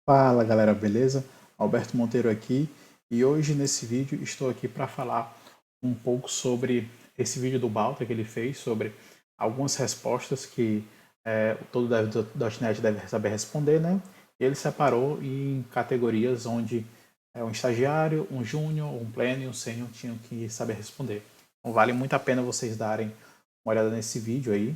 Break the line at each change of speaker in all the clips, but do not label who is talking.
Fala galera, beleza? Alberto Monteiro aqui e hoje nesse vídeo estou aqui para falar um pouco sobre esse vídeo do Balta que ele fez sobre algumas respostas que todo dev.net deve saber responder, né? Ele separou em categorias onde um estagiário, um júnior, um pleno e um sênior tinham que saber responder. Então vale muito a pena vocês darem uma olhada nesse vídeo aí,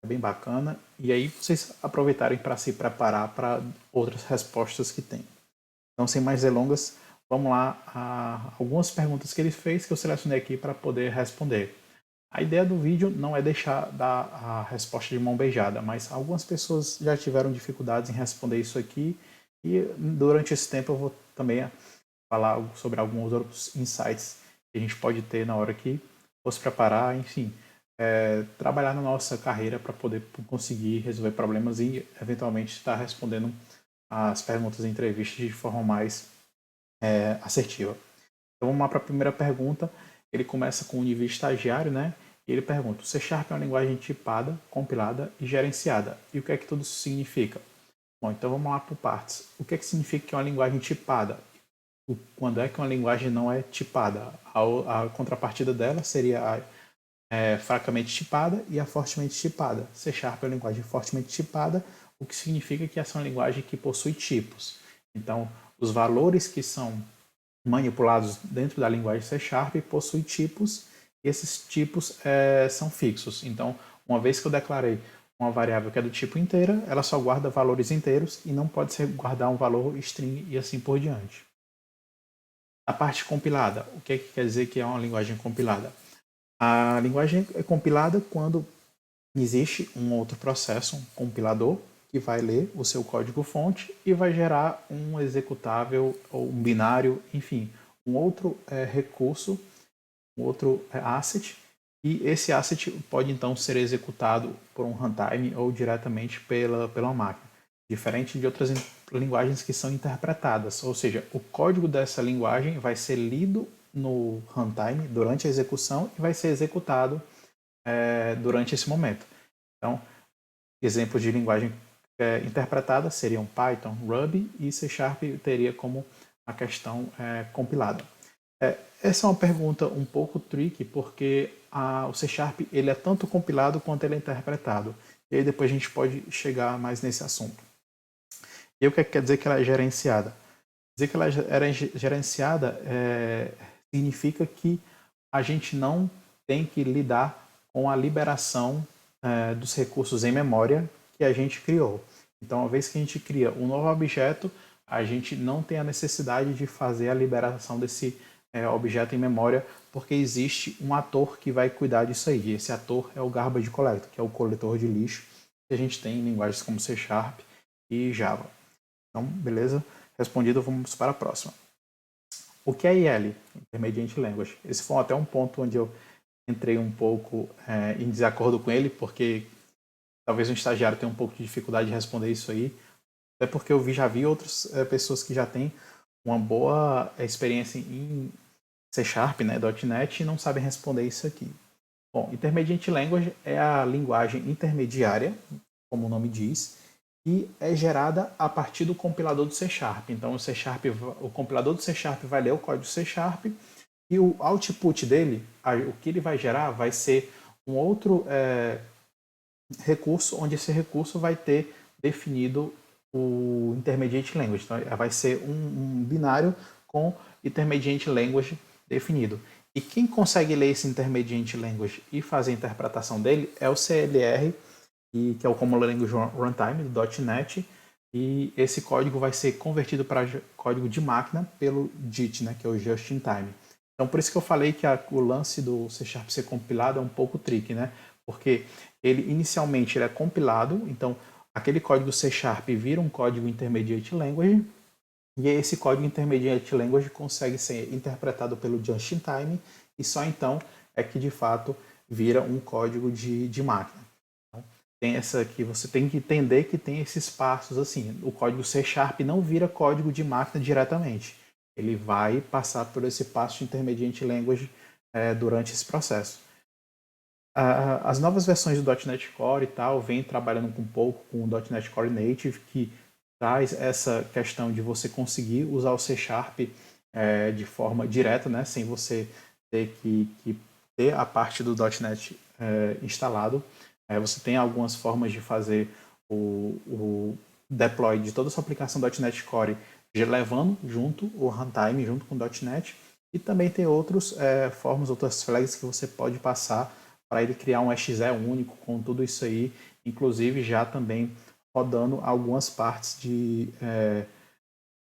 é bem bacana. E aí vocês aproveitarem para se preparar para outras respostas que tem. Então, sem mais delongas, vamos lá a algumas perguntas que ele fez que eu selecionei aqui para poder responder. A ideia do vídeo não é deixar dar a resposta de mão beijada, mas algumas pessoas já tiveram dificuldades em responder isso aqui e durante esse tempo eu vou também falar sobre alguns outros insights que a gente pode ter na hora que for se preparar, enfim, trabalhar na nossa carreira para poder conseguir resolver problemas e eventualmente estar respondendo as perguntas em entrevistas de forma mais assertiva. Então vamos lá para a primeira pergunta. Ele começa com o nível estagiário, né? E ele pergunta: o C Sharp é uma linguagem tipada, compilada e gerenciada. E o que é que tudo isso significa? Bom, então vamos lá por partes. O que é que significa que é uma linguagem tipada? Quando é que uma linguagem não é tipada? A contrapartida dela seria a fracamente tipada e a fortemente tipada. C Sharp é uma linguagem fortemente tipada, o que significa que essa é uma linguagem que possui tipos. Então, os valores que são manipulados dentro da linguagem C Sharp possuem tipos, e esses tipos são fixos. Então, uma vez que eu declarei uma variável que é do tipo inteira, ela só guarda valores inteiros e não pode ser guardar um valor string e assim por diante. A parte compilada, o que quer dizer que é uma linguagem compilada? A linguagem é compilada quando existe um outro processo, um compilador, que vai ler o seu código-fonte e vai gerar um executável ou um binário, enfim, um outro recurso, um outro asset, e esse asset pode então ser executado por um runtime ou diretamente pela máquina, diferente de outras linguagens que são interpretadas, ou seja, o código dessa linguagem vai ser lido no runtime durante a execução e vai ser executado durante esse momento. Então, exemplos de linguagem interpretada seriam Python, Ruby e C Sharp teria como a questão compilada. Essa é uma pergunta um pouco tricky porque o C Sharp ele é tanto compilado quanto ele é interpretado. E aí depois a gente pode chegar mais nesse assunto. E o que quer dizer que ela é gerenciada? Dizer que ela é gerenciada significa que a gente não tem que lidar com a liberação dos recursos em memória que a gente criou. Então, uma vez que a gente cria um novo objeto, a gente não tem a necessidade de fazer a liberação desse objeto em memória, porque existe um ator que vai cuidar disso aí. Esse ator é o garbage collector, que é o coletor de lixo que a gente tem em linguagens como C Sharp e Java. Então, beleza? Respondido, vamos para a próxima. O que é IL? Intermediate Language. Esse foi até um ponto onde eu entrei um pouco em desacordo com ele, porque talvez um estagiário tenha um pouco de dificuldade de responder isso aí, até porque eu já vi outras pessoas que já têm uma boa experiência em C Sharp, né, .NET, e não sabem responder isso aqui. Bom, Intermediate Language é a linguagem intermediária, como o nome diz, e é gerada a partir do compilador do C Sharp. Então, o compilador do C Sharp vai ler o código C Sharp e o output dele, o que ele vai gerar, vai ser um outro recurso, onde esse recurso vai ter definido o Intermediate Language. Então, vai ser um binário com Intermediate Language definido. E quem consegue ler esse Intermediate Language e fazer a interpretação dele é o CLR, que é o Common Language Runtime do .NET, e esse código vai ser convertido para código de máquina pelo JIT, né, que é o Just in Time. Então, por isso que eu falei que o lance do C Sharp ser compilado é um pouco tricky, né? Porque ele inicialmente ele é compilado, então aquele código C Sharp vira um código Intermediate Language, e esse código Intermediate Language consegue ser interpretado pelo Just in Time, e só então é que de fato vira um código de máquina. Então, tem essa aqui, você tem que entender que tem esses passos assim. O código C Sharp não vira código de máquina diretamente. Ele vai passar por esse passo de Intermediate Language durante esse processo. As novas versões do .NET Core e tal vêm trabalhando um pouco com o .NET Core Native, que traz essa questão de você conseguir usar o C Sharp de forma direta, né, sem você ter que ter a parte do .NET instalado. Você tem algumas formas de fazer o deploy de toda a sua aplicação .NET Core levando junto o runtime, junto com o .NET, e também tem outras formas, outras flags que você pode passar para ele criar um exe único com tudo isso aí, inclusive já também rodando algumas partes de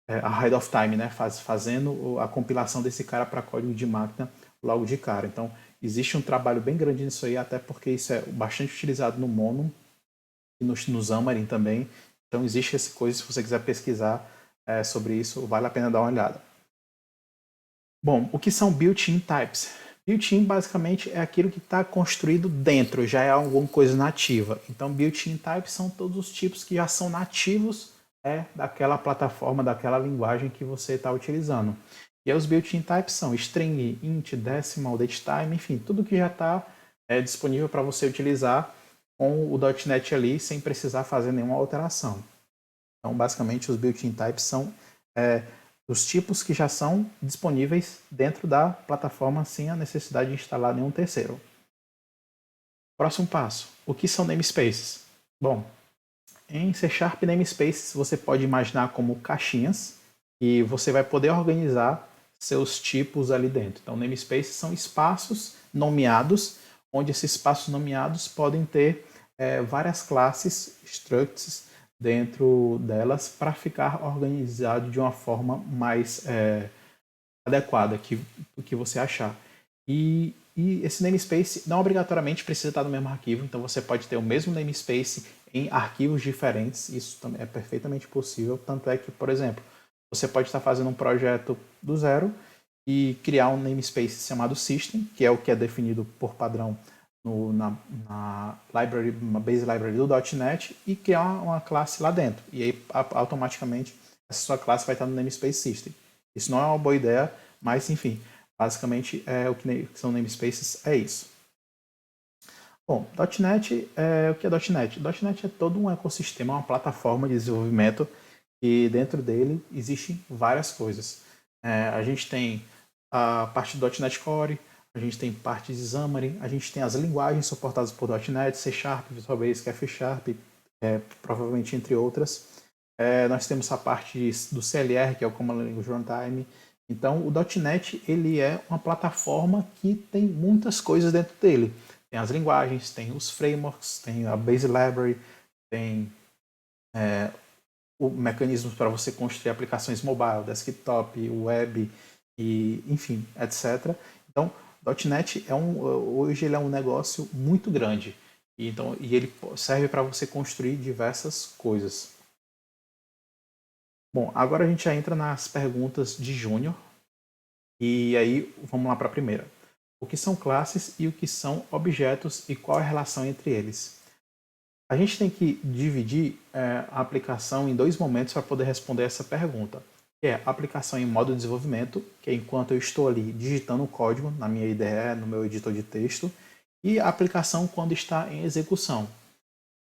ahead of time, né? Fazendo a compilação desse cara para código de máquina logo de cara. Então, existe um trabalho bem grande nisso aí, até porque isso é bastante utilizado no Mono e no Xamarin também. Então, existe essa coisa, se você quiser pesquisar sobre isso, vale a pena dar uma olhada. Bom, o que são built-in types? Built-in basicamente é aquilo que está construído dentro, já é alguma coisa nativa. Então, built-in types são todos os tipos que já são nativos daquela plataforma, daquela linguagem que você está utilizando. E aí, os built-in types são string, int, decimal, datetime, enfim, tudo que já está disponível para você utilizar com o .NET ali sem precisar fazer nenhuma alteração. Então, basicamente, os built-in types são os tipos que já são disponíveis dentro da plataforma sem a necessidade de instalar nenhum terceiro. Próximo passo. O que são namespaces? Bom, em C Sharp namespaces você pode imaginar como caixinhas e você vai poder organizar seus tipos ali dentro. Então, namespaces são espaços nomeados, onde esses espaços nomeados podem ter várias classes, structs, dentro delas para ficar organizado de uma forma mais adequada que você achar. E esse namespace não obrigatoriamente precisa estar no mesmo arquivo, então você pode ter o mesmo namespace em arquivos diferentes, isso também é perfeitamente possível, tanto é que, por exemplo, você pode estar fazendo um projeto do zero e criar um namespace chamado system, que é o que é definido por padrão na base library do .NET, e criar uma classe lá dentro. E aí, automaticamente, essa sua classe vai estar no namespace system. Isso não é uma boa ideia, mas, enfim, basicamente, o que são namespaces é isso. Bom, .NET, o que é .NET? .NET é todo um ecossistema, uma plataforma de desenvolvimento, e dentro dele existem várias coisas. A gente tem a parte do .NET Core, a gente tem parte de Xamarin, a gente tem as linguagens suportadas por .NET, C Sharp, Visual Basic, F Sharp, provavelmente entre outras. Nós temos a parte do CLR, que é o Command Language Runtime. Então, o .NET ele é uma plataforma que tem muitas coisas dentro dele. Tem as linguagens, tem os frameworks, tem a Base Library, tem mecanismos para você construir aplicações mobile, desktop, web, e, enfim, etc. Então, .NET hoje ele é um negócio muito grande e ele serve para você construir diversas coisas. Bom, agora a gente já entra nas perguntas de Júnior e aí vamos lá para a primeira. O que são classes e o que são objetos e qual é a relação entre eles? A gente tem que dividir a aplicação em dois momentos para poder responder essa pergunta. Que é a aplicação em modo de desenvolvimento, que é enquanto eu estou ali digitando o código na minha IDE, no meu editor de texto, e a aplicação quando está em execução.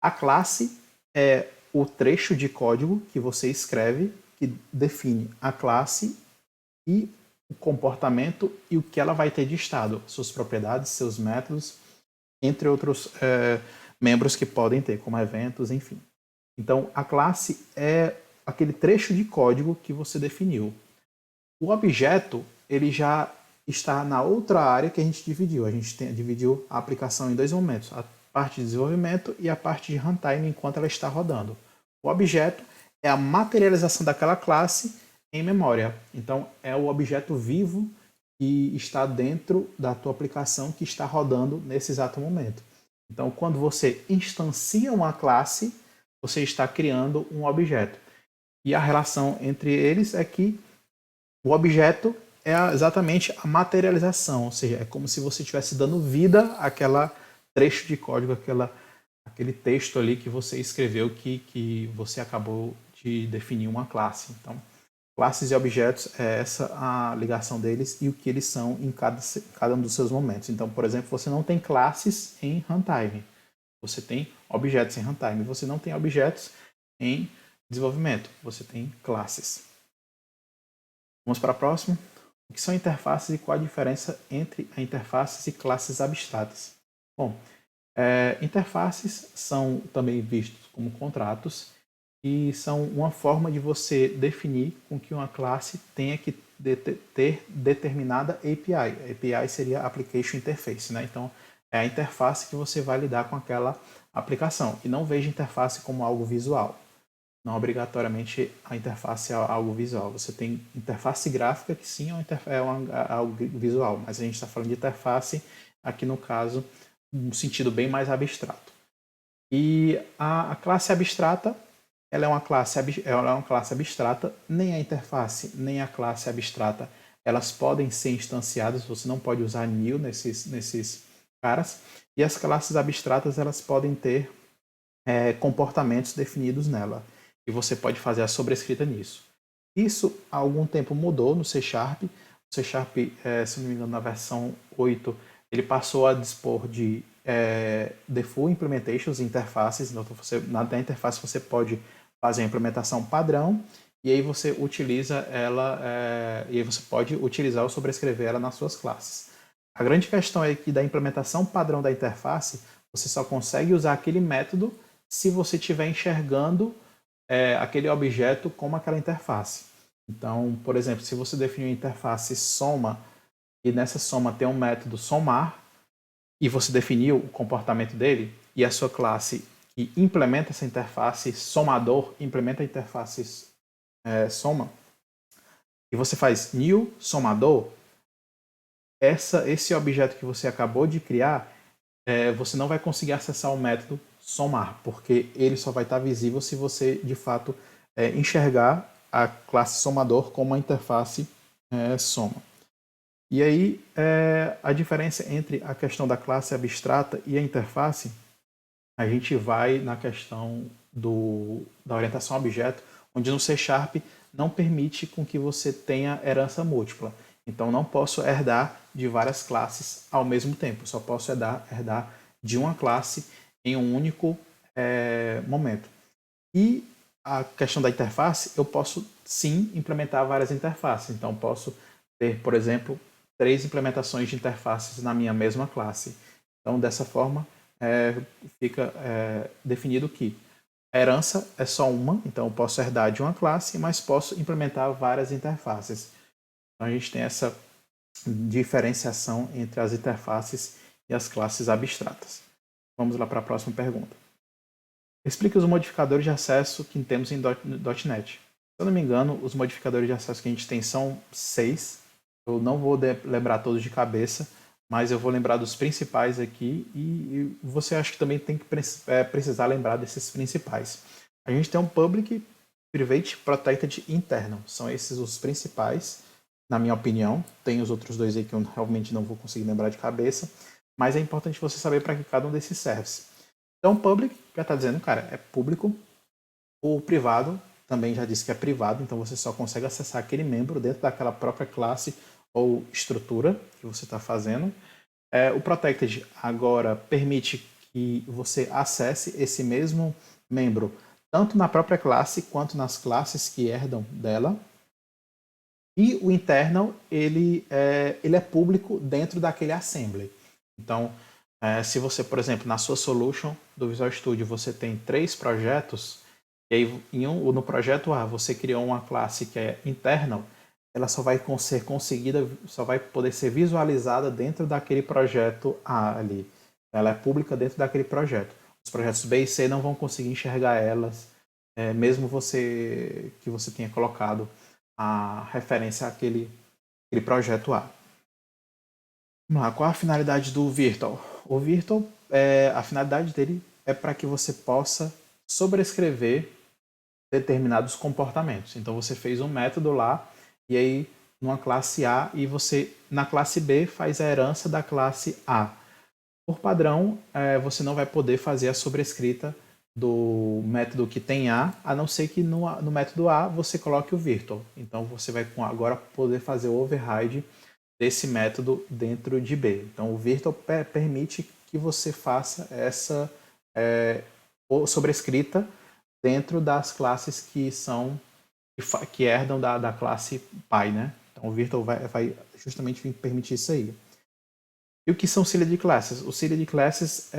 A classe é o trecho de código que você escreve, que define a classe e o comportamento e o que ela vai ter de estado, suas propriedades, seus métodos, entre outros membros que podem ter, como eventos, enfim. Então, a classe é aquele trecho de código que você definiu. O objeto, ele já está na outra área que a gente dividiu. A gente dividiu a aplicação em dois momentos, a parte de desenvolvimento e a parte de runtime enquanto ela está rodando. O objeto é a materialização daquela classe em memória. Então, é o objeto vivo que está dentro da tua aplicação que está rodando nesse exato momento. Então, quando você instancia uma classe, você está criando um objeto. E a relação entre eles é que o objeto é exatamente a materialização, ou seja, é como se você estivesse dando vida àquela trecho de código, aquele texto ali que você escreveu que você acabou de definir uma classe. Então, classes e objetos é essa a ligação deles e o que eles são em cada um dos seus momentos. Então, por exemplo, você não tem classes em runtime. Você tem objetos em runtime. Você não tem objetos em desenvolvimento, você tem classes. Vamos para a próxima. O que são interfaces e qual a diferença entre a interfaces e classes abstratas? Bom, interfaces são também vistos como contratos e são uma forma de você definir com que uma classe tenha que ter determinada API. A API seria Application Interface, né? Então, é a interface que você vai lidar com aquela aplicação. E não veja interface como algo visual. Não obrigatoriamente a interface é algo visual. Você tem interface gráfica, que sim é algo visual, mas a gente está falando de interface, aqui no caso, um sentido bem mais abstrato. E a classe abstrata, ela é uma classe abstrata, nem a interface, nem a classe abstrata, elas podem ser instanciadas, você não pode usar new nesses caras, e as classes abstratas, elas podem ter comportamentos definidos nela, e você pode fazer a sobrescrita nisso. Isso, há algum tempo, mudou no C Sharp. O C Sharp, se não me engano, na versão 8, ele passou a dispor de default implementations, interfaces. Então, na interface você pode fazer a implementação padrão, e aí você utiliza ela, e aí você pode utilizar ou sobrescrever ela nas suas classes. A grande questão é que da implementação padrão da interface, você só consegue usar aquele método se você estiver enxergando aquele objeto como aquela interface. Então, por exemplo, se você definir uma interface soma e nessa soma tem um método somar e você definiu o comportamento dele e a sua classe que implementa essa interface somador, implementa a interface soma, e você faz new somador, esse objeto que você acabou de criar, você não vai conseguir acessar o método somar, porque ele só vai estar visível se você, de fato, enxergar a classe somador como uma interface soma. E aí, a diferença entre a questão da classe abstrata e a interface, a gente vai na questão da orientação a objeto, onde no C Sharp não permite com que você tenha herança múltipla. Então, não posso herdar de várias classes ao mesmo tempo. Só posso herdar de uma classe em um único momento. E a questão da interface, eu posso sim implementar várias interfaces. Então, posso ter, por exemplo, 3 implementações de interfaces na minha mesma classe. Então, dessa forma, fica definido que a herança é só uma, então eu posso herdar de uma classe, mas posso implementar várias interfaces. Então, a gente tem essa diferenciação entre as interfaces e as classes abstratas. Vamos lá para a próxima pergunta. Explique os modificadores de acesso que temos em .NET. Se eu não me engano, os modificadores de acesso que a gente tem são 6. Eu não vou lembrar todos de cabeça, mas eu vou lembrar dos principais aqui e você acha que também tem que precisar lembrar desses principais. A gente tem um Public, Private, Protected e Internal. São esses os principais, na minha opinião. Tem os outros dois aí que eu realmente não vou conseguir lembrar de cabeça, mas é importante você saber para que cada um desses serve. Então, public já está dizendo, cara, é público. O privado também já disse que é privado, então você só consegue acessar aquele membro dentro daquela própria classe ou estrutura que você está fazendo. O protected agora permite que você acesse esse mesmo membro tanto na própria classe quanto nas classes que herdam dela. E o internal, ele é público dentro daquele assembly. Então, se você, por exemplo, na sua solution do Visual Studio, você tem 3 projetos, e aí no projeto A você criou uma classe que é internal, ela só vai ser conseguida, só vai poder ser visualizada dentro daquele projeto A ali. Ela é pública dentro daquele projeto. Os projetos B e C não vão conseguir enxergar elas, mesmo que você tenha colocado a referência àquele projeto A. Vamos lá, qual a finalidade do Virtual? O Virtual, a finalidade dele é para que você possa sobrescrever determinados comportamentos. Então você fez um método lá e aí numa classe A e você na classe B faz a herança da classe A. Por padrão, você não vai poder fazer a sobrescrita do método que tem a não ser que no método A você coloque o virtual. Então você vai agora poder fazer o override desse método dentro de B. Então o virtual permite que você faça essa sobrescrita dentro das classes que herdam da classe pai, né? Então o Virtual vai justamente permitir isso aí. E o que são Sealed Classes? O Sealed Classes,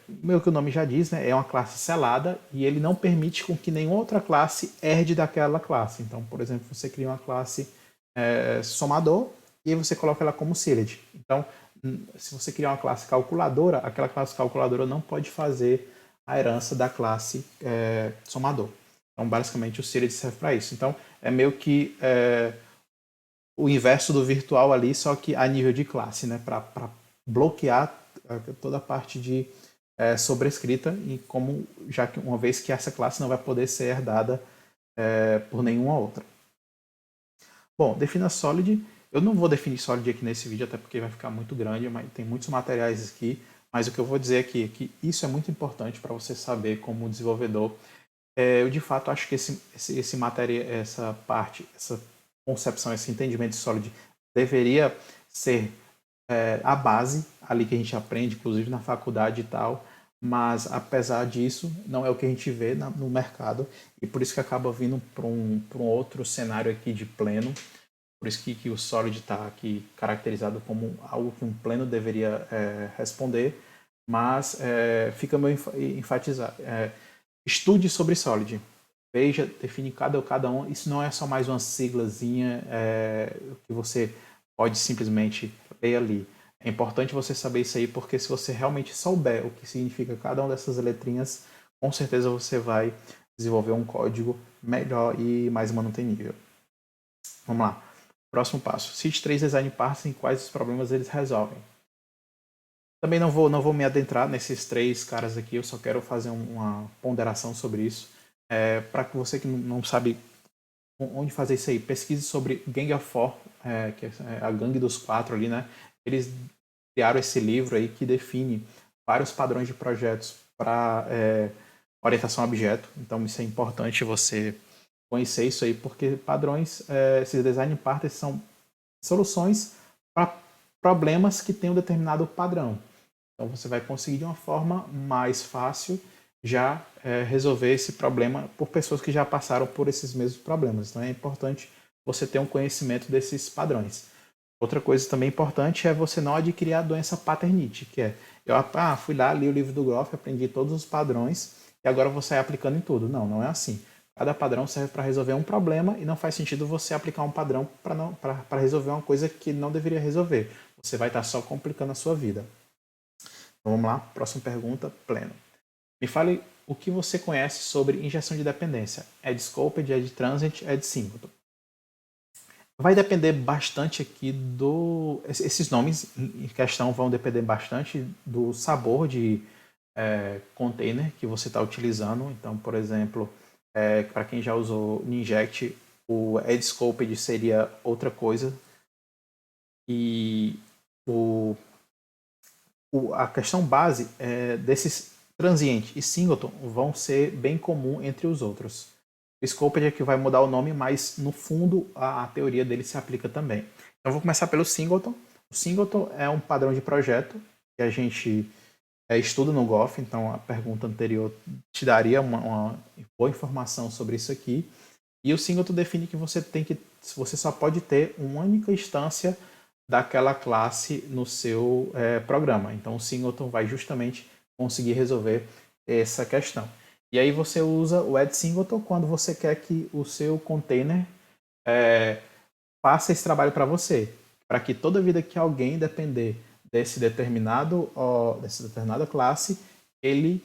meio que o nome já diz, né, é uma classe selada e ele não permite com que nenhuma outra classe herde daquela classe. Então, por exemplo, você cria uma classe somador e aí você coloca ela como Sealed. Então, se você criar uma classe calculadora, aquela classe calculadora não pode fazer a herança da classe somador. Então, basicamente, o Sealed serve para isso. Então, é meio que o inverso do virtual ali, só que a nível de classe, né? Para bloquear toda a parte de sobrescrita, e como já que uma vez que essa classe não vai poder ser herdada por nenhuma outra. Bom, defina Solid. Eu não vou definir Solid aqui nesse vídeo, até porque vai ficar muito grande, mas tem muitos materiais aqui. Mas o que eu vou dizer aqui é que isso é muito importante para você saber como desenvolvedor. Eu de fato acho que essa parte, essa concepção, esse entendimento de Solid deveria ser a base ali que a gente aprende, inclusive na faculdade e tal, mas apesar disso, não é o que a gente vê no mercado e por isso que acaba vindo para um outro cenário aqui de pleno. Por isso que o Solid está aqui caracterizado como algo que um pleno deveria responder, mas fica meio enfatizado. Estude sobre Solid. Veja, define cada um. Isso não é só mais uma siglazinha que você pode simplesmente ler ali. É importante você saber isso aí, porque se você realmente souber o que significa cada uma dessas letrinhas, com certeza você vai desenvolver um código melhor e mais manutenível. Vamos lá. Próximo passo. Cite 3 design parsing e quais os problemas eles resolvem. Também não vou me adentrar nesses 3 caras aqui, eu só quero fazer uma ponderação sobre isso. Para que você que não sabe onde fazer isso aí, pesquise sobre Gang of Four, que é a gangue dos 4 ali, né? Eles criaram esse livro aí que define vários padrões de projetos para orientação a objeto. Então isso é importante você conhecer isso aí, porque padrões, esses design patterns são soluções para problemas que têm um determinado padrão. Então você vai conseguir de uma forma mais fácil já resolver esse problema por pessoas que já passaram por esses mesmos problemas. Então é importante você ter um conhecimento desses padrões. Outra coisa também importante é você não adquirir a doença paternite, que é eu fui lá, li o livro do Groff, aprendi todos os padrões e agora vou sair aplicando em tudo. Não, não é assim. Cada padrão serve para resolver um problema e não faz sentido você aplicar um padrão para resolver uma coisa que não deveria resolver. Você vai estar só complicando a sua vida. Então, vamos lá, próxima pergunta, pleno. Me fale o que você conhece sobre injeção de dependência. Add Scoped, Add Transit, Add Singleton. Vai depender bastante aqui esses nomes em questão vão depender bastante do sabor de container que você está utilizando. Então, por exemplo, para quem já usou Ninject, o Add Scoped seria outra coisa. E a questão base desses transiente e singleton vão ser bem comum entre os outros. O Scoped é que vai mudar o nome, mas no fundo a teoria dele se aplica também. Então vou começar pelo singleton. O singleton é um padrão de projeto que a gente estuda no Goff, então a pergunta anterior te daria uma boa informação sobre isso aqui. E o singleton define que você só pode ter uma única instância daquela classe no seu programa. Então o singleton vai justamente conseguir resolver essa questão. E aí você usa o add singleton quando você quer que o seu container faça esse trabalho para você, para que toda vida que alguém depender dessa determinada classe, ele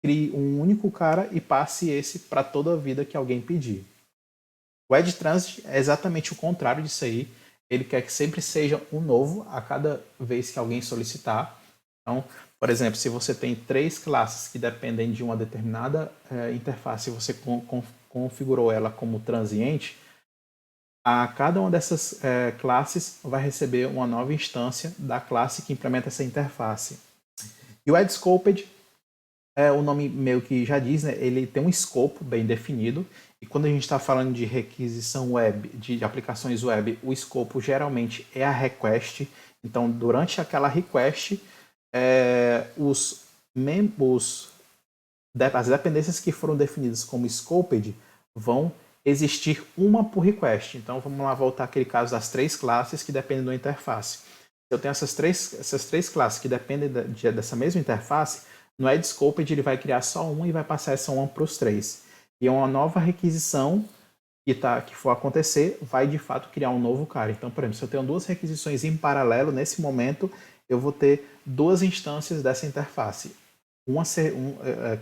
crie um único cara e passe esse para toda a vida que alguém pedir. O Add Transit é exatamente o contrário disso aí. Ele quer que sempre seja um novo a cada vez que alguém solicitar. Então, por exemplo, se você tem 3 classes que dependem de uma determinada interface e você configurou ela como transiente, a cada uma dessas classes vai receber uma nova instância da classe que implementa essa interface. E o Add Scoped, o nome meio que já diz, né? Ele tem um escopo bem definido. E quando a gente está falando de requisição web, de aplicações web, o escopo geralmente é a request. Então, durante aquela request, os as dependências que foram definidas como scoped vão existir uma por request. Então vamos lá voltar àquele caso das 3 classes que dependem da interface. Eu tenho essas três classes que dependem dessa mesma interface. No add scoped ele vai criar só uma e vai passar essa uma para os 3. E uma nova requisição que for acontecer vai de fato criar um novo cara. Então, por exemplo, se eu tenho 2 requisições em paralelo, nesse momento eu vou ter 2 instâncias dessa interface.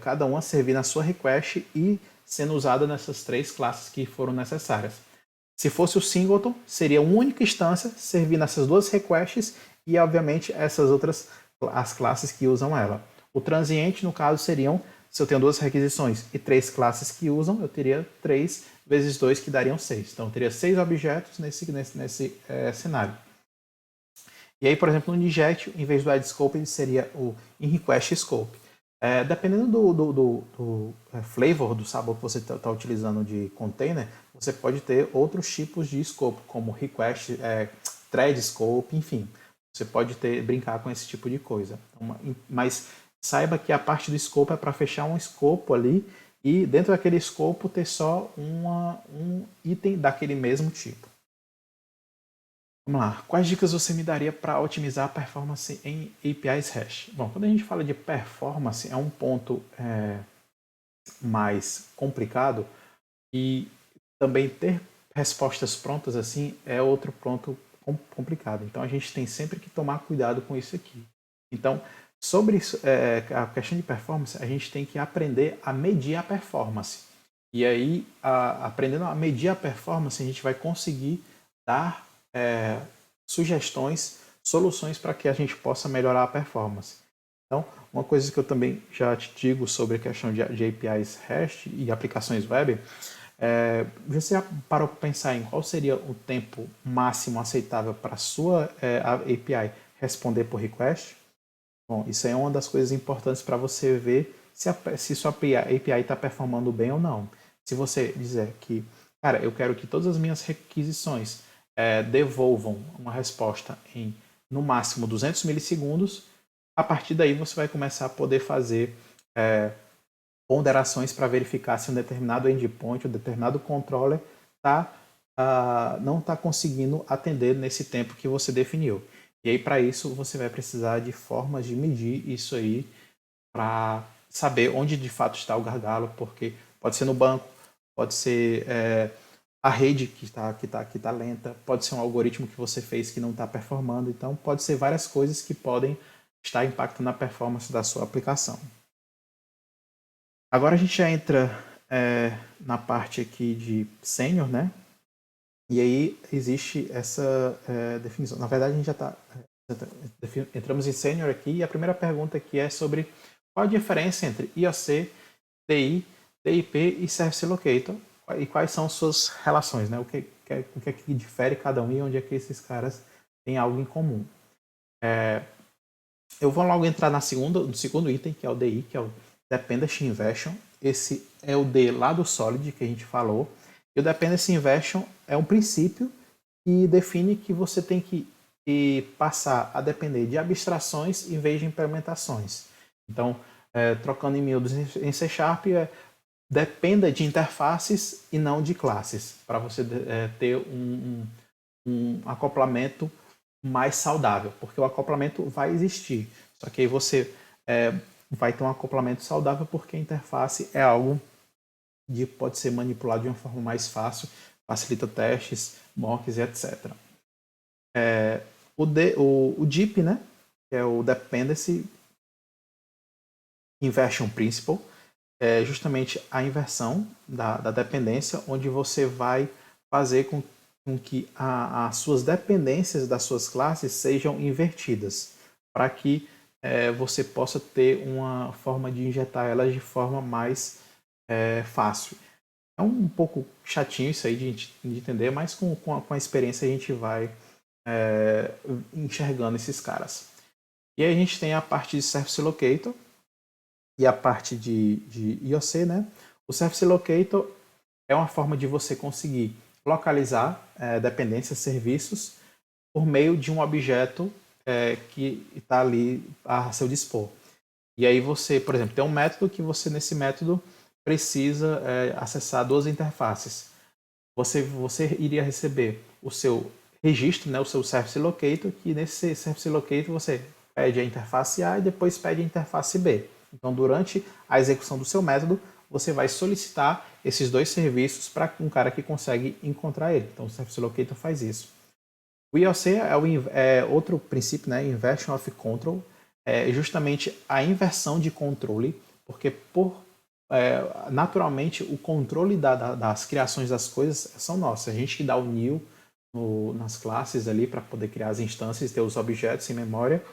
Cada uma servir na sua request e sendo usada nessas 3 classes que foram necessárias. Se fosse o singleton, seria uma única instância servir nessas 2 requests e, obviamente, essas outras, as classes que usam ela. O transiente, no caso, seriam, se eu tenho 2 requisições e 3 classes que usam, eu teria 3 vezes 2, que dariam 6. Então, eu teria 6 objetos nesse cenário. E aí, por exemplo, no Nijet, em vez do add scope, ele seria o in-request scope. Dependendo do flavor, do sabor que você está utilizando de container, você pode ter outros tipos de scope, como request, thread scope, enfim. Você pode brincar com esse tipo de coisa. Mas saiba que a parte do escopo é para fechar um escopo ali e dentro daquele escopo ter só um item daquele mesmo tipo. Vamos lá. Quais dicas você me daria para otimizar a performance em APIs REST? Bom, quando a gente fala de performance, é um ponto mais complicado e também ter respostas prontas assim é outro ponto complicado. Então a gente tem sempre que tomar cuidado com isso aqui. Então, sobre isso, a questão de performance, a gente tem que aprender a medir a performance. E aí, aprendendo a medir a performance, a gente vai conseguir dar sugestões, soluções para que a gente possa melhorar a performance. Então, uma coisa que eu também já te digo sobre a questão de APIs REST e aplicações web, você já parou para pensar em qual seria o tempo máximo aceitável para a sua API responder por request? Bom, isso é uma das coisas importantes para você ver se sua API está performando bem ou não. Se você dizer que, cara, eu quero que todas as minhas requisições devolvam uma resposta em, no máximo, 200 milissegundos, a partir daí você vai começar a poder fazer ponderações para verificar se um determinado endpoint, um determinado controller não está conseguindo atender nesse tempo que você definiu. E aí, para isso, você vai precisar de formas de medir isso aí para saber onde de fato está o gargalo, porque pode ser no banco, pode ser a rede que está lenta, pode ser um algoritmo que você fez que não está performando, então pode ser várias coisas que podem estar impactando a performance da sua aplicação. Agora a gente já entra na parte aqui de sênior, né? E aí existe essa definição. Na verdade, a gente já está entramos em sênior aqui e a primeira pergunta aqui é sobre qual a diferença entre IOC, DI, DIP e Service Locator e quais são suas relações, né? O que é que difere cada um e onde é que esses caras têm algo em comum. Eu vou logo entrar no segundo item, que é o DI, que é o Dependency Inversion. Esse é o D lá do Solid que a gente falou. E o Dependency Inversion é um princípio que define que você tem que passar a depender de abstrações em vez de implementações. Então, trocando em miúdos em C Sharp, dependa de interfaces e não de classes, para você ter um acoplamento mais saudável, porque o acoplamento vai existir, só que aí você vai ter um acoplamento saudável porque a interface é algo que pode ser manipulado de uma forma mais fácil, facilita testes, mocks e etc. O DIP, né, que é o Dependency Inversion Principle, é justamente a inversão da dependência, onde você vai fazer com que as suas dependências das suas classes sejam invertidas, para que você possa ter uma forma de injetar elas de forma mais fácil. É um pouco chatinho isso aí de entender, mas com a experiência a gente vai enxergando esses caras. E aí a gente tem a parte de Service Locator e a parte de IOC, né? O Service Locator é uma forma de você conseguir localizar dependências, serviços, por meio de um objeto que está ali a seu dispor. E aí você, por exemplo, tem um método que você, nesse método, precisa acessar duas interfaces. Você iria receber o seu registro, né, o seu Service Locator, que nesse Service Locator você pede a interface A e depois pede a interface B. Então, durante a execução do seu método, você vai solicitar esses dois serviços para um cara que consegue encontrar ele. Então, o Service Locator faz isso. O IOC é outro princípio, né, Inversion of Control, é justamente a inversão de controle, porque naturalmente o controle das criações das coisas são nossas. A gente que dá o new nas classes ali para poder criar as instâncias, ter os objetos em memória.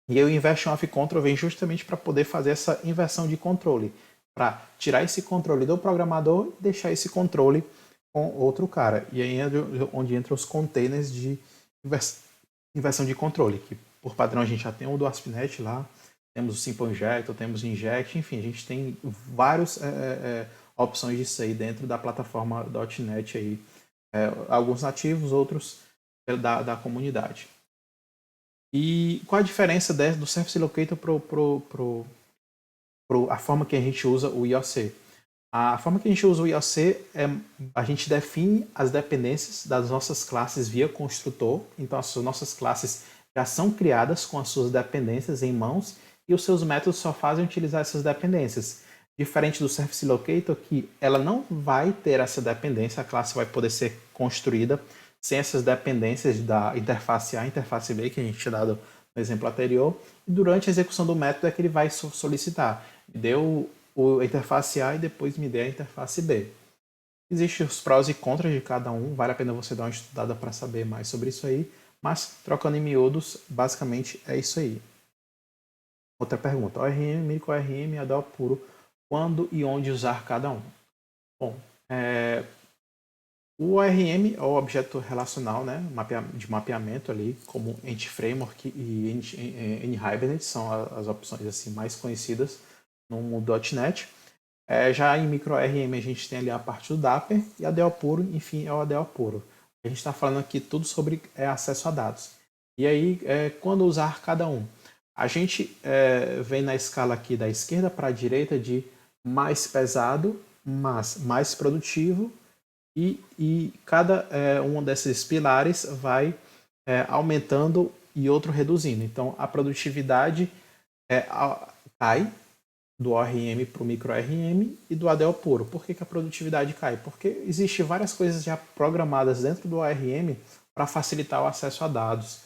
E aí o Inversion of Control vem justamente para poder fazer essa inversão de controle, para tirar esse controle do programador e deixar esse controle com outro cara. E aí é onde entram os containers de inversão de controle, que por padrão a gente já tem o do ASP.NET lá, temos o Simple Injector, temos o Inject, enfim, a gente tem várias opções disso aí dentro da plataforma .NET aí. Alguns nativos, outros da comunidade. E qual a diferença do Service Locator para a forma que a gente usa o IOC? A forma que a gente usa o IOC é a gente define as dependências das nossas classes via construtor. Então, as nossas classes já são criadas com as suas dependências em mãos e os seus métodos só fazem utilizar essas dependências. Diferente do Service Locator, que ela não vai ter essa dependência, a classe vai poder ser construída sem essas dependências da interface A e interface B, que a gente tinha dado no exemplo anterior. E durante a execução do método é que ele vai solicitar. Me deu a interface A e depois me dê a interface B. Existem os prós e contras de cada um, vale a pena você dar uma estudada para saber mais sobre isso aí, mas trocando em miúdos, basicamente é isso aí. Outra pergunta, ORM, micro-ORM, ADO puro, quando e onde usar cada um? Bom, o ORM é o objeto relacional, né, de mapeamento ali, como Entity Framework e NHibernate são as opções assim, mais conhecidas no .NET. Já em micro-ORM a gente tem ali a parte do Dapper e a ADO puro, enfim, é o ADO puro. A gente está falando aqui tudo sobre acesso a dados. E aí, quando usar cada um? A gente vem na escala aqui da esquerda para a direita de mais pesado, mas mais produtivo, e cada um desses pilares vai aumentando e outro reduzindo. Então, a produtividade cai do ORM para o micro-ORM e do ADO puro. Por que a produtividade cai? Porque existem várias coisas já programadas dentro do ORM para facilitar o acesso a dados,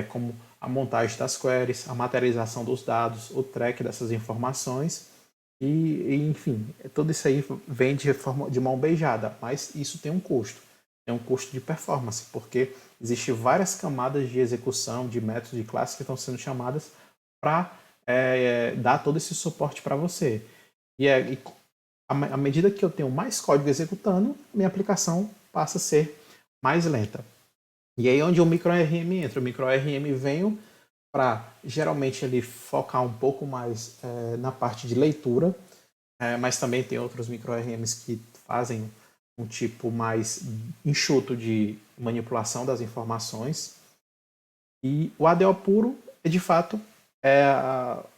como a montagem das queries, a materialização dos dados, o track dessas informações e enfim, tudo isso aí vem de mão beijada, mas isso tem um custo. Tem um custo de performance, porque existem várias camadas de execução, de métodos, de classes que estão sendo chamadas para dar todo esse suporte para você. E à medida que eu tenho mais código executando, minha aplicação passa a ser mais lenta. E aí onde o micro-ORM entra? O micro-ORM vem para geralmente ele focar um pouco mais na parte de leitura, mas também tem outros micro-ORMs que fazem um tipo mais enxuto de manipulação das informações. E o ADO puro é de fato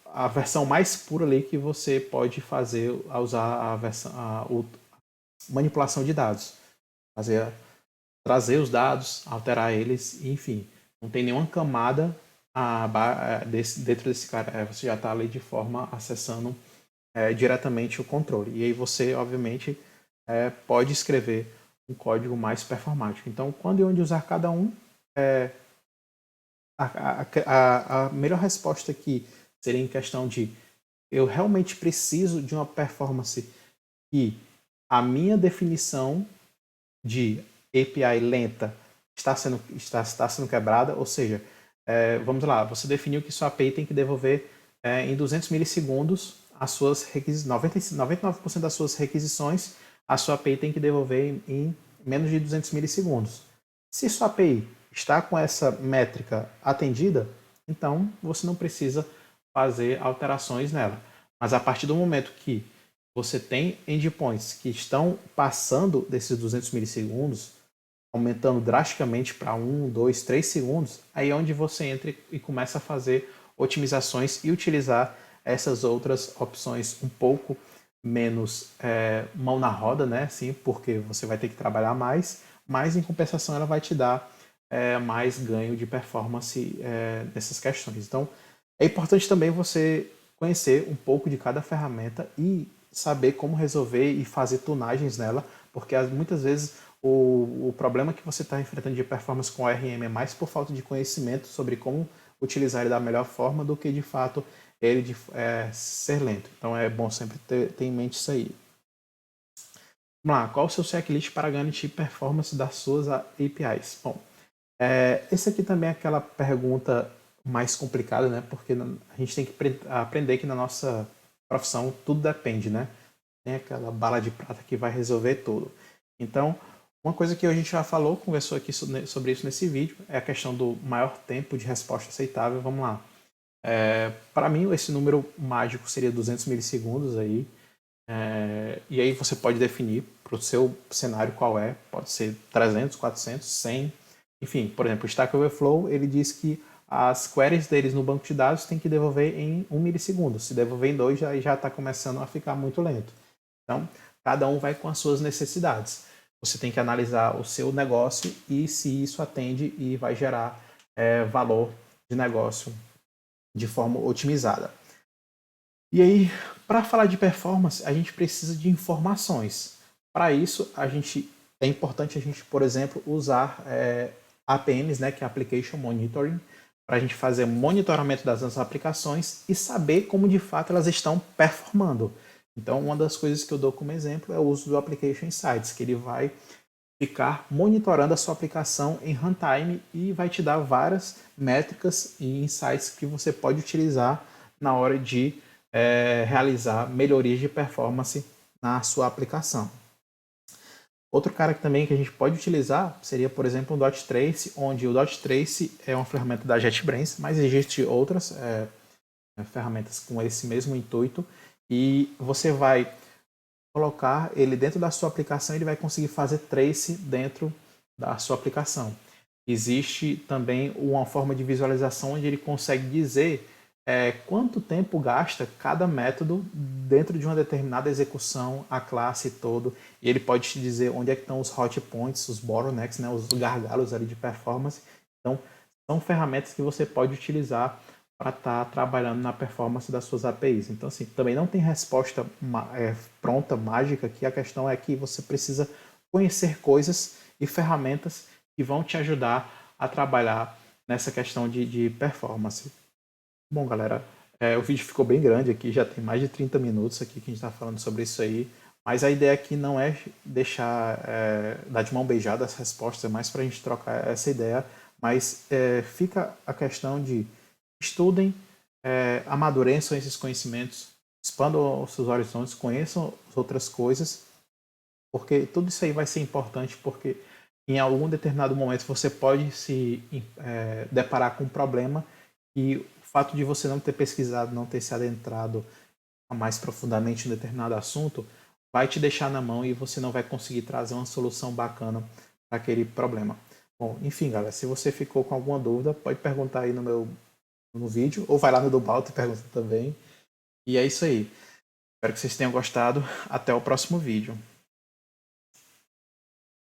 a versão mais pura ali que você pode fazer a usar a manipulação de dados, trazer os dados, alterar eles, enfim, não tem nenhuma camada dentro desse cara, você já está ali de forma acessando diretamente o controle. E aí você, obviamente, pode escrever um código mais performático. Então, quando e onde usar cada um, a melhor resposta aqui seria em questão de eu realmente preciso de uma performance que a minha definição de API lenta está sendo quebrada, ou seja, vamos lá, você definiu que sua API tem que devolver em 200 milissegundos as suas 99% das suas requisições, a sua API tem que devolver em menos de 200 milissegundos. Se sua API está com essa métrica atendida, então você não precisa fazer alterações nela. Mas a partir do momento que você tem endpoints que estão passando desses 200 milissegundos, aumentando drasticamente para 1, 2, 3 segundos, aí é onde você entra e começa a fazer otimizações e utilizar essas outras opções um pouco menos mão na roda, né? Sim, porque você vai ter que trabalhar mais, mas em compensação ela vai te dar mais ganho de performance nessas questões. Então, é importante também você conhecer um pouco de cada ferramenta e saber como resolver e fazer tunagens nela, porque muitas vezes o problema que você está enfrentando de performance com o RM é mais por falta de conhecimento sobre como utilizar ele da melhor forma do que de fato ele de ser lento. Então é bom sempre ter em mente isso aí. Vamos lá, qual o seu checklist para garantir performance das suas APIs? Bom, esse aqui também é aquela pergunta mais complicada, né? Porque a gente tem que aprender que na nossa profissão tudo depende, né? Tem aquela bala de prata que vai resolver tudo. Então, uma coisa que a gente já falou, conversou aqui sobre isso nesse vídeo, é a questão do maior tempo de resposta aceitável. Vamos lá. Para mim, esse número mágico seria 200 milissegundos aí. E aí você pode definir para o seu cenário qual é. Pode ser 300, 400, 100. Enfim, por exemplo, o Stack Overflow, ele diz que as queries deles no banco de dados tem que devolver em 1 milissegundo. Se devolver em 2, já está começando a ficar muito lento. Então, cada um vai com as suas necessidades. Você tem que analisar o seu negócio e se isso atende e vai gerar valor de negócio de forma otimizada. E aí, para falar de performance, a gente precisa de informações. Para isso, é importante a gente, por exemplo, usar APMs, né, que é Application Monitoring, para a gente fazer monitoramento das nossas aplicações e saber como de fato elas estão performando. Então, uma das coisas que eu dou como exemplo é o uso do Application Insights, que ele vai ficar monitorando a sua aplicação em runtime e vai te dar várias métricas e insights que você pode utilizar na hora de realizar melhorias de performance na sua aplicação. Outro cara também que a gente pode utilizar seria, por exemplo, o Dot-Trace, onde o Dot-Trace é uma ferramenta da JetBrains, mas existem outras ferramentas com esse mesmo intuito, e você vai colocar ele dentro da sua aplicação, ele vai conseguir fazer trace dentro da sua aplicação. Existe também uma forma de visualização onde ele consegue dizer quanto tempo gasta cada método dentro de uma determinada execução, a classe todo, e ele pode te dizer onde é que estão os hot points, os bottlenecks, né, os gargalos ali de performance. Então, são ferramentas que você pode utilizar para estar trabalhando na performance das suas APIs. Então, assim, também não tem resposta pronta, mágica, que a questão é que você precisa conhecer coisas e ferramentas que vão te ajudar a trabalhar nessa questão de performance. Bom, galera, o vídeo ficou bem grande aqui, já tem mais de 30 minutos aqui que a gente está falando sobre isso aí, mas a ideia aqui não é deixar, dar de mão beijada as respostas, é mais para a gente trocar essa ideia, mas fica a questão de estudem, amadureçam esses conhecimentos, expandam os seus horizontes, conheçam as outras coisas, porque tudo isso aí vai ser importante, porque em algum determinado momento você pode se deparar com um problema e o fato de você não ter pesquisado, não ter se adentrado mais profundamente em um determinado assunto, vai te deixar na mão e você não vai conseguir trazer uma solução bacana para aquele problema. Bom, enfim, galera, se você ficou com alguma dúvida, pode perguntar aí no vídeo, ou vai lá no do Balto e pergunta também. E é isso aí. Espero que vocês tenham gostado. Até o próximo vídeo.